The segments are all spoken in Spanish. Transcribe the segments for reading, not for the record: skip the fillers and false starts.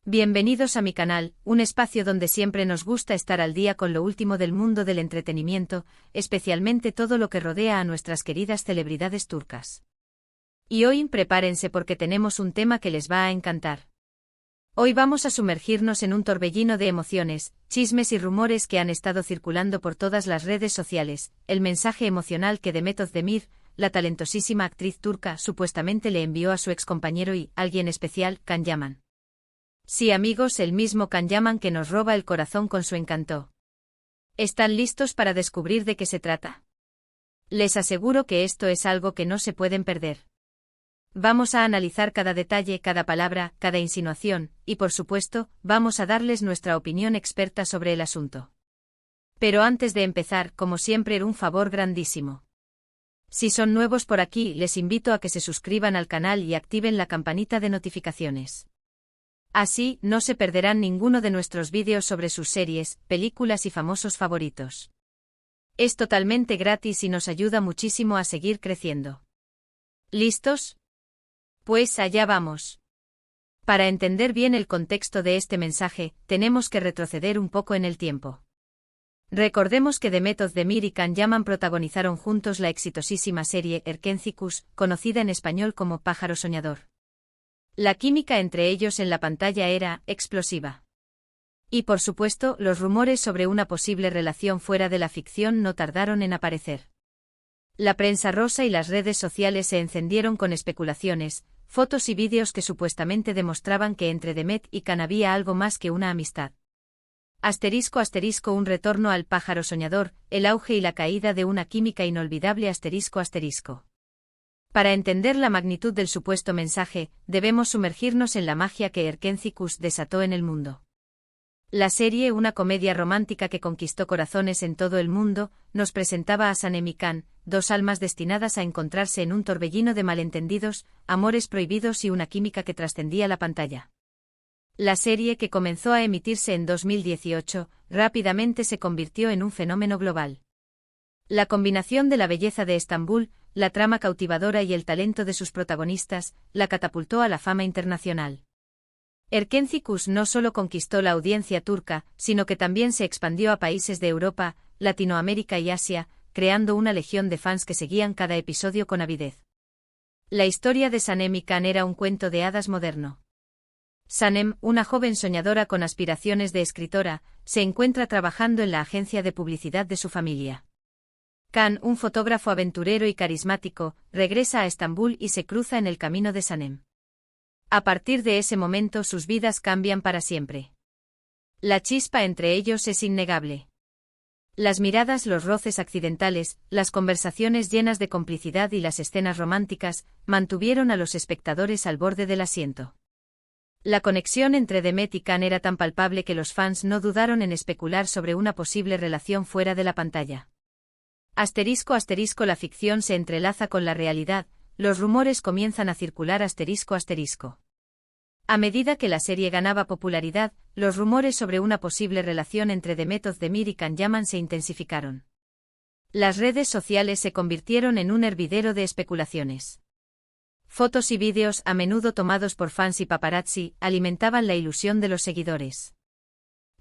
Bienvenidos a mi canal, un espacio donde siempre nos gusta estar al día con lo último del mundo del entretenimiento, especialmente todo lo que rodea a nuestras queridas celebridades turcas. Y hoy prepárense porque tenemos un tema que les va a encantar. Hoy vamos a sumergirnos en un torbellino de emociones, chismes y rumores que han estado circulando por todas las redes sociales, el mensaje emocional que Demet Özdemir, la talentosísima actriz turca, supuestamente le envió a su excompañero y alguien especial, Can Yaman. Sí amigos, el mismo Can Yaman que nos roba el corazón con su encanto. ¿Están listos para descubrir de qué se trata? Les aseguro que esto es algo que no se pueden perder. Vamos a analizar cada detalle, cada palabra, cada insinuación, y por supuesto, vamos a darles nuestra opinión experta sobre el asunto. Pero antes de empezar, como siempre, un favor grandísimo. Si son nuevos por aquí, les invito a que se suscriban al canal y activen la campanita de notificaciones. Así, no se perderán ninguno de nuestros vídeos sobre sus series, películas y famosos favoritos. Es totalmente gratis y nos ayuda muchísimo a seguir creciendo. ¿Listos? Pues allá vamos. Para entender bien el contexto de este mensaje, tenemos que retroceder un poco en el tiempo. Recordemos que Demet Özdemir y Can Yaman protagonizaron juntos la exitosísima serie Erkenci-Kuş, conocida en español como Pájaro Soñador. La química entre ellos en la pantalla era explosiva. Y por supuesto, los rumores sobre una posible relación fuera de la ficción no tardaron en aparecer. La prensa rosa y las redes sociales se encendieron con especulaciones, fotos y vídeos que supuestamente demostraban que entre Demet y Can había algo más que una amistad. ***, un retorno al pájaro soñador, el auge y la caída de una química inolvidable ***. Para entender la magnitud del supuesto mensaje, debemos sumergirnos en la magia que Erkenci-Kuş desató en el mundo. La serie, una comedia romántica que conquistó corazones en todo el mundo, nos presentaba a Sanem y Can, dos almas destinadas a encontrarse en un torbellino de malentendidos, amores prohibidos y una química que trascendía la pantalla. La serie, que comenzó a emitirse en 2018, rápidamente se convirtió en un fenómeno global. La combinación de la belleza de Estambul, la trama cautivadora y el talento de sus protagonistas, la catapultó a la fama internacional. Erkenci-Kuş no solo conquistó la audiencia turca, sino que también se expandió a países de Europa, Latinoamérica y Asia, creando una legión de fans que seguían cada episodio con avidez. La historia de Sanem y Can era un cuento de hadas moderno. Sanem, una joven soñadora con aspiraciones de escritora, se encuentra trabajando en la agencia de publicidad de su familia. Can, un fotógrafo aventurero y carismático, regresa a Estambul y se cruza en el camino de Sanem. A partir de ese momento sus vidas cambian para siempre. La chispa entre ellos es innegable. Las miradas, los roces accidentales, las conversaciones llenas de complicidad y las escenas románticas, mantuvieron a los espectadores al borde del asiento. La conexión entre Demet y Can era tan palpable que los fans no dudaron en especular sobre una posible relación fuera de la pantalla. ***, la ficción se entrelaza con la realidad, los rumores comienzan a circular ***. A medida que la serie ganaba popularidad, los rumores sobre una posible relación entre Demet Özdemir y Can Yaman se intensificaron. Las redes sociales se convirtieron en un hervidero de especulaciones. Fotos y vídeos, a menudo tomados por fans y paparazzi, alimentaban la ilusión de los seguidores.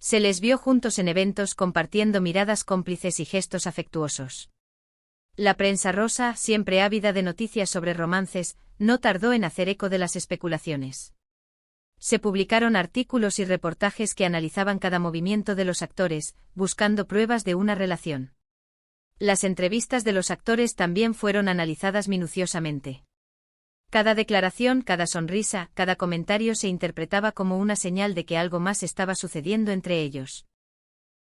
Se les vio juntos en eventos compartiendo miradas cómplices y gestos afectuosos. La prensa rosa, siempre ávida de noticias sobre romances, no tardó en hacer eco de las especulaciones. Se publicaron artículos y reportajes que analizaban cada movimiento de los actores, buscando pruebas de una relación. Las entrevistas de los actores también fueron analizadas minuciosamente. Cada declaración, cada sonrisa, cada comentario se interpretaba como una señal de que algo más estaba sucediendo entre ellos.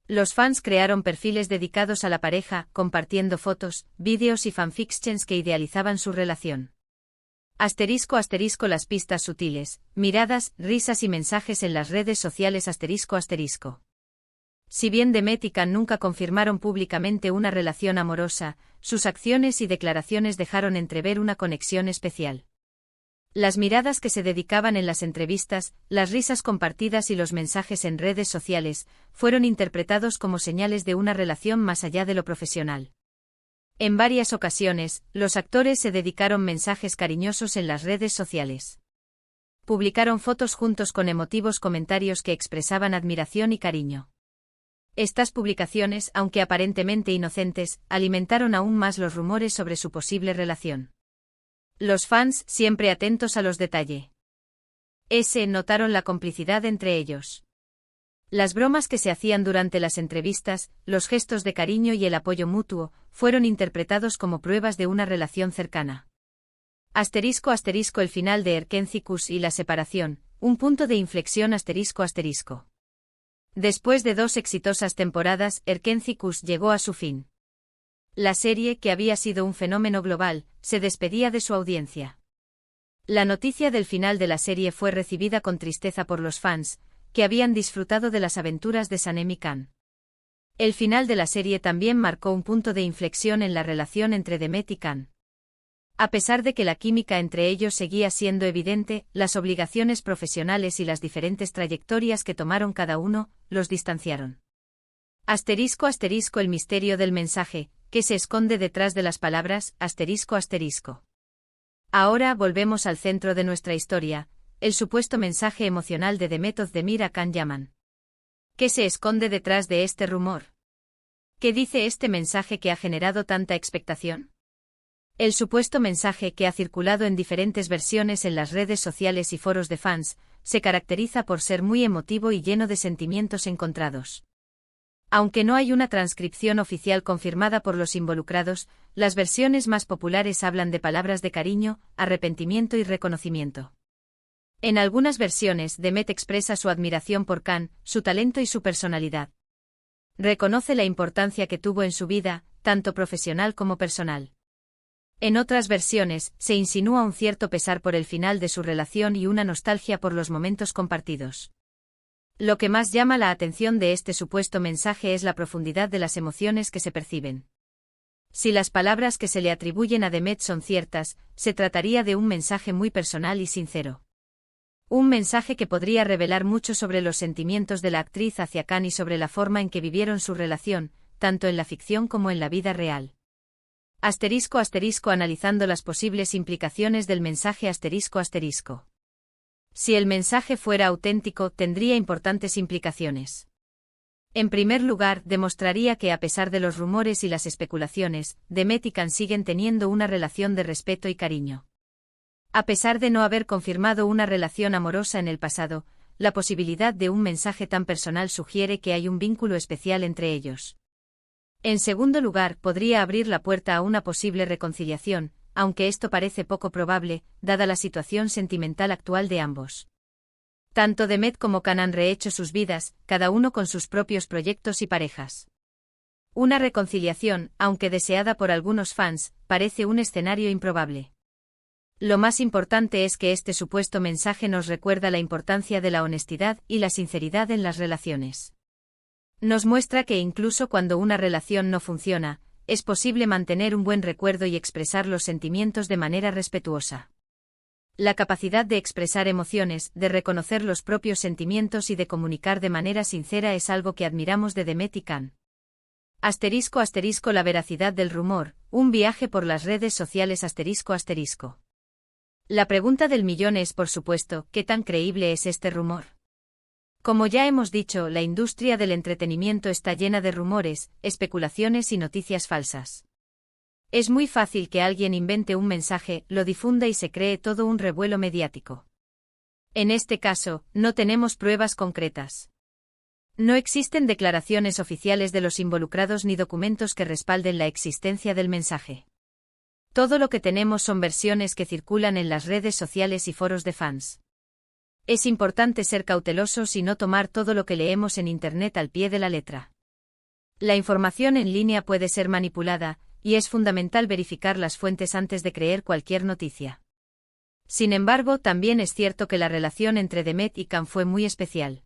Los fans crearon perfiles dedicados a la pareja, compartiendo fotos, vídeos y fanfictions que idealizaban su relación. ***, las pistas sutiles, miradas, risas y mensajes en las redes sociales ***. Si bien Demet y Can nunca confirmaron públicamente una relación amorosa, sus acciones y declaraciones dejaron entrever una conexión especial. Las miradas que se dedicaban en las entrevistas, las risas compartidas y los mensajes en redes sociales, fueron interpretados como señales de una relación más allá de lo profesional. En varias ocasiones, los actores se dedicaron mensajes cariñosos en las redes sociales. publicaron fotos juntos con emotivos comentarios que expresaban admiración y cariño. Estas publicaciones, aunque aparentemente inocentes, alimentaron aún más los rumores sobre su posible relación. Los fans, siempre atentos a los detalles, notaron la complicidad entre ellos. Las bromas que se hacían durante las entrevistas, los gestos de cariño y el apoyo mutuo, fueron interpretados como pruebas de una relación cercana. Asterisco asterisco el final de Erkenci-Kuş y la separación, un punto de inflexión asterisco asterisco. Después de 2 exitosas temporadas, Erkenci-Kuş llegó a su fin. La serie, que había sido un fenómeno global, se despedía de su audiencia. La noticia del final de la serie fue recibida con tristeza por los fans, que habían disfrutado de las aventuras de Sanem y Can. El final de la serie también marcó un punto de inflexión en la relación entre Demet y Can. A pesar de que la química entre ellos seguía siendo evidente, las obligaciones profesionales y las diferentes trayectorias que tomaron cada uno, los distanciaron. Asterisco asterisco el misterio del mensaje, que se esconde detrás de las palabras, asterisco asterisco. Ahora volvemos al centro de nuestra historia, el supuesto mensaje emocional de Demet Özdemir a Can Yaman. ¿Qué se esconde detrás de este rumor? ¿Qué dice este mensaje que ha generado tanta expectación? El supuesto mensaje, que ha circulado en diferentes versiones en las redes sociales y foros de fans, se caracteriza por ser muy emotivo y lleno de sentimientos encontrados. Aunque no hay una transcripción oficial confirmada por los involucrados, las versiones más populares hablan de palabras de cariño, arrepentimiento y reconocimiento. En algunas versiones, Demet expresa su admiración por Can, su talento y su personalidad. Reconoce la importancia que tuvo en su vida, tanto profesional como personal. En otras versiones, se insinúa un cierto pesar por el final de su relación y una nostalgia por los momentos compartidos. Lo que más llama la atención de este supuesto mensaje es la profundidad de las emociones que se perciben. Si las palabras que se le atribuyen a Demet son ciertas, se trataría de un mensaje muy personal y sincero. Un mensaje que podría revelar mucho sobre los sentimientos de la actriz hacia Can y sobre la forma en que vivieron su relación, tanto en la ficción como en la vida real. Asterisco asterisco analizando las posibles implicaciones del mensaje asterisco asterisco. Si el mensaje fuera auténtico, tendría importantes implicaciones. En primer lugar, demostraría que a pesar de los rumores y las especulaciones, Demet y Can siguen teniendo una relación de respeto y cariño. A pesar de no haber confirmado una relación amorosa en el pasado, la posibilidad de un mensaje tan personal sugiere que hay un vínculo especial entre ellos. En segundo lugar, podría abrir la puerta a una posible reconciliación, aunque esto parece poco probable, dada la situación sentimental actual de ambos. Tanto Demet como Can han rehecho sus vidas, cada uno con sus propios proyectos y parejas. Una reconciliación, aunque deseada por algunos fans, parece un escenario improbable. Lo más importante es que este supuesto mensaje nos recuerda la importancia de la honestidad y la sinceridad en las relaciones. Nos muestra que incluso cuando una relación no funciona, es posible mantener un buen recuerdo y expresar los sentimientos de manera respetuosa. La capacidad de expresar emociones, de reconocer los propios sentimientos y de comunicar de manera sincera es algo que admiramos de Demet y Can. Asterisco asterisco la veracidad del rumor, un viaje por las redes sociales asterisco asterisco. La pregunta del millón es, por supuesto, ¿qué tan creíble es este rumor? Como ya hemos dicho, la industria del entretenimiento está llena de rumores, especulaciones y noticias falsas. Es muy fácil que alguien invente un mensaje, lo difunda y se cree todo un revuelo mediático. En este caso, no tenemos pruebas concretas. No existen declaraciones oficiales de los involucrados ni documentos que respalden la existencia del mensaje. Todo lo que tenemos son versiones que circulan en las redes sociales y foros de fans. Es importante ser cautelosos y no tomar todo lo que leemos en Internet al pie de la letra. La información en línea puede ser manipulada, y es fundamental verificar las fuentes antes de creer cualquier noticia. Sin embargo, también es cierto que la relación entre Demet y Can fue muy especial.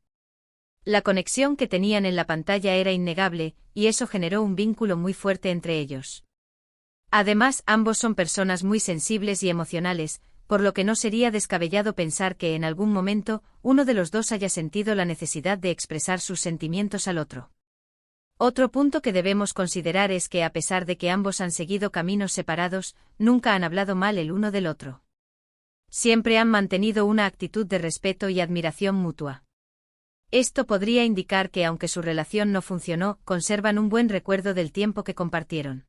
La conexión que tenían en la pantalla era innegable, y eso generó un vínculo muy fuerte entre ellos. Además, ambos son personas muy sensibles y emocionales, por lo que no sería descabellado pensar que en algún momento, uno de los dos haya sentido la necesidad de expresar sus sentimientos al otro. Otro punto que debemos considerar es que a pesar de que ambos han seguido caminos separados, nunca han hablado mal el uno del otro. Siempre han mantenido una actitud de respeto y admiración mutua. Esto podría indicar que aunque su relación no funcionó, conservan un buen recuerdo del tiempo que compartieron.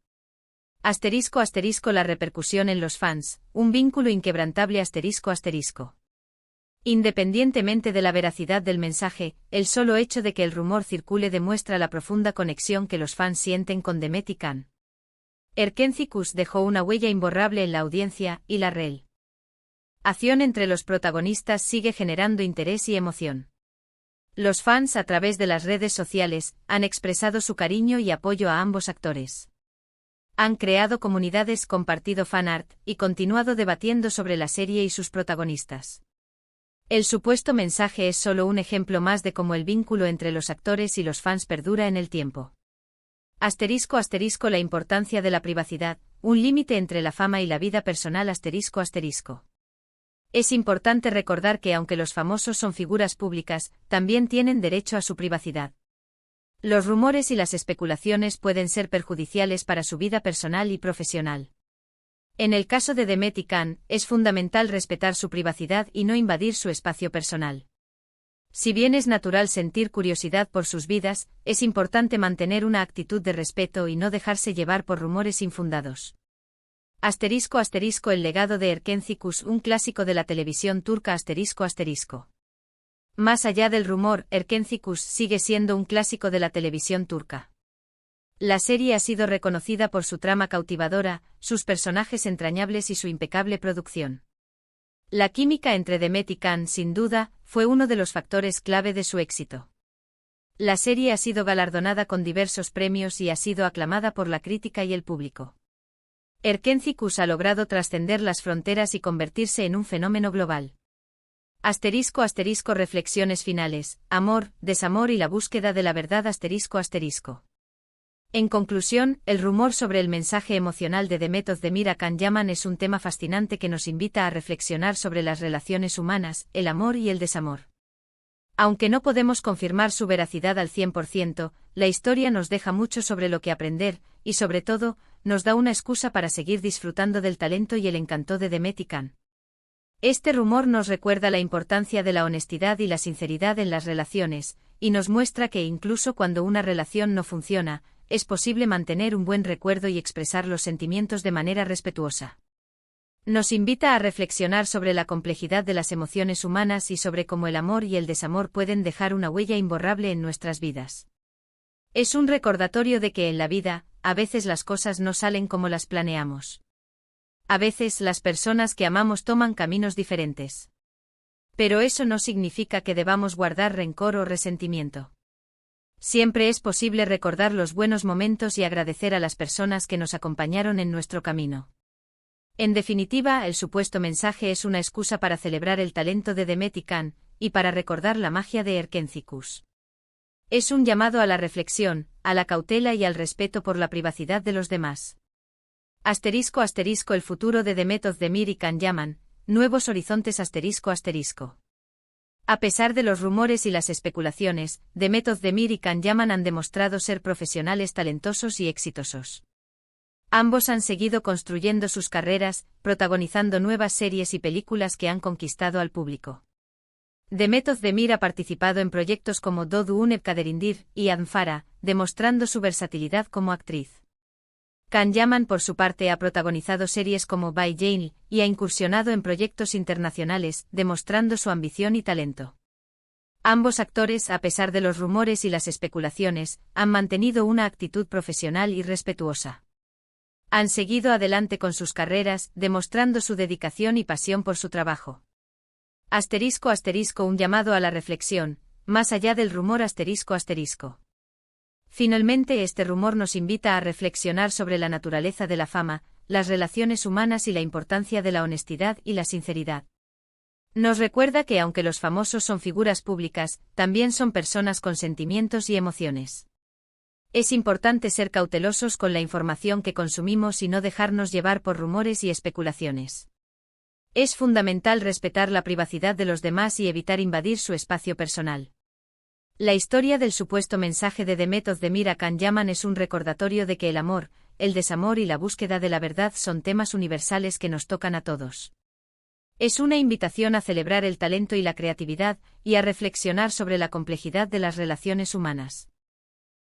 *** La repercusión en los fans, un vínculo inquebrantable ***. Independientemente de la veracidad del mensaje, el solo hecho de que el rumor circule demuestra la profunda conexión que los fans sienten con Demet y Can. Erkenci-Kuş dejó una huella imborrable en la audiencia, y la relación entre los protagonistas sigue generando interés y emoción. Los fans a través de las redes sociales han expresado su cariño y apoyo a ambos actores. Han creado comunidades, compartido fanart y continuado debatiendo sobre la serie y sus protagonistas. El supuesto mensaje es solo un ejemplo más de cómo el vínculo entre los actores y los fans perdura en el tiempo. ***, la importancia de la privacidad, un límite entre la fama y la vida personal ***. Es importante recordar que aunque los famosos son figuras públicas, también tienen derecho a su privacidad. Los rumores y las especulaciones pueden ser perjudiciales para su vida personal y profesional. En el caso de Demet y Can, es fundamental respetar su privacidad y no invadir su espacio personal. Si bien es natural sentir curiosidad por sus vidas, es importante mantener una actitud de respeto y no dejarse llevar por rumores infundados. ***, el legado de Erkenci-Kuş, un clásico de la televisión turca ***. Más allá del rumor, Erkenci-Kuş sigue siendo un clásico de la televisión turca. La serie ha sido reconocida por su trama cautivadora, sus personajes entrañables y su impecable producción. La química entre Demet y Can, sin duda, fue uno de los factores clave de su éxito. La serie ha sido galardonada con diversos premios y ha sido aclamada por la crítica y el público. Erkenci-Kuş ha logrado trascender las fronteras y convertirse en un fenómeno global. ***, reflexiones finales, amor, desamor y la búsqueda de la verdad ***. En conclusión, el rumor sobre el mensaje emocional de Demet Özdemir a Can Yaman es un tema fascinante que nos invita a reflexionar sobre las relaciones humanas, el amor y el desamor. Aunque no podemos confirmar su veracidad al 100%, la historia nos deja mucho sobre lo que aprender, y sobre todo, nos da una excusa para seguir disfrutando del talento y el encanto de Demet y Can. Este rumor nos recuerda la importancia de la honestidad y la sinceridad en las relaciones, y nos muestra que incluso cuando una relación no funciona, es posible mantener un buen recuerdo y expresar los sentimientos de manera respetuosa. Nos invita a reflexionar sobre la complejidad de las emociones humanas y sobre cómo el amor y el desamor pueden dejar una huella imborrable en nuestras vidas. Es un recordatorio de que en la vida, a veces las cosas no salen como las planeamos. A veces las personas que amamos toman caminos diferentes. Pero eso no significa que debamos guardar rencor o resentimiento. Siempre es posible recordar los buenos momentos y agradecer a las personas que nos acompañaron en nuestro camino. En definitiva, el supuesto mensaje es una excusa para celebrar el talento de Demet y Can, y para recordar la magia de Erkenci-Kuş. Es un llamado a la reflexión, a la cautela y al respeto por la privacidad de los demás. ***, el futuro de Demet Özdemir y Can Yaman, nuevos horizontes ***. A pesar de los rumores y las especulaciones, Demet Özdemir y Can Yaman han demostrado ser profesionales talentosos y exitosos. Ambos han seguido construyendo sus carreras, protagonizando nuevas series y películas que han conquistado al público. Demet Özdemir ha participado en proyectos como Doğduğun Ev Kaderindir y Adnfara, demostrando su versatilidad como actriz. Can Yaman, por su parte, ha protagonizado series como Bay Jane y ha incursionado en proyectos internacionales, demostrando su ambición y talento. Ambos actores, a pesar de los rumores y las especulaciones, han mantenido una actitud profesional y respetuosa. Han seguido adelante con sus carreras, demostrando su dedicación y pasión por su trabajo. ***, un llamado a la reflexión, más allá del rumor ***. Finalmente, este rumor nos invita a reflexionar sobre la naturaleza de la fama, las relaciones humanas y la importancia de la honestidad y la sinceridad. Nos recuerda que aunque los famosos son figuras públicas, también son personas con sentimientos y emociones. Es importante ser cautelosos con la información que consumimos y no dejarnos llevar por rumores y especulaciones. Es fundamental respetar la privacidad de los demás y evitar invadir su espacio personal. La historia del supuesto mensaje de Demet Özdemir a Can Yaman es un recordatorio de que el amor, el desamor y la búsqueda de la verdad son temas universales que nos tocan a todos. Es una invitación a celebrar el talento y la creatividad, y a reflexionar sobre la complejidad de las relaciones humanas.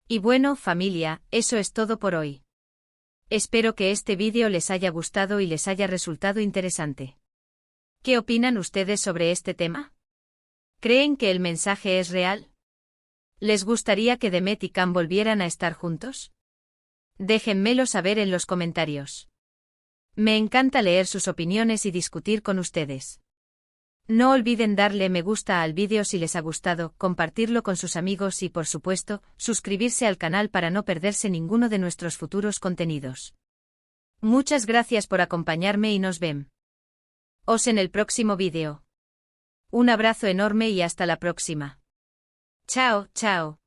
Y bueno, familia, eso es todo por hoy. Espero que este vídeo les haya gustado y les haya resultado interesante. ¿Qué opinan ustedes sobre este tema? ¿Creen que el mensaje es real? ¿Les gustaría que Demet y Cam volvieran a estar juntos? Déjenmelo saber en los comentarios. Me encanta leer sus opiniones y discutir con ustedes. No olviden darle me gusta al vídeo si les ha gustado, compartirlo con sus amigos y, por supuesto, suscribirse al canal para no perderse ninguno de nuestros futuros contenidos. Muchas gracias por acompañarme y nos vemos en el próximo vídeo. Un abrazo enorme y hasta la próxima. Chao, chao.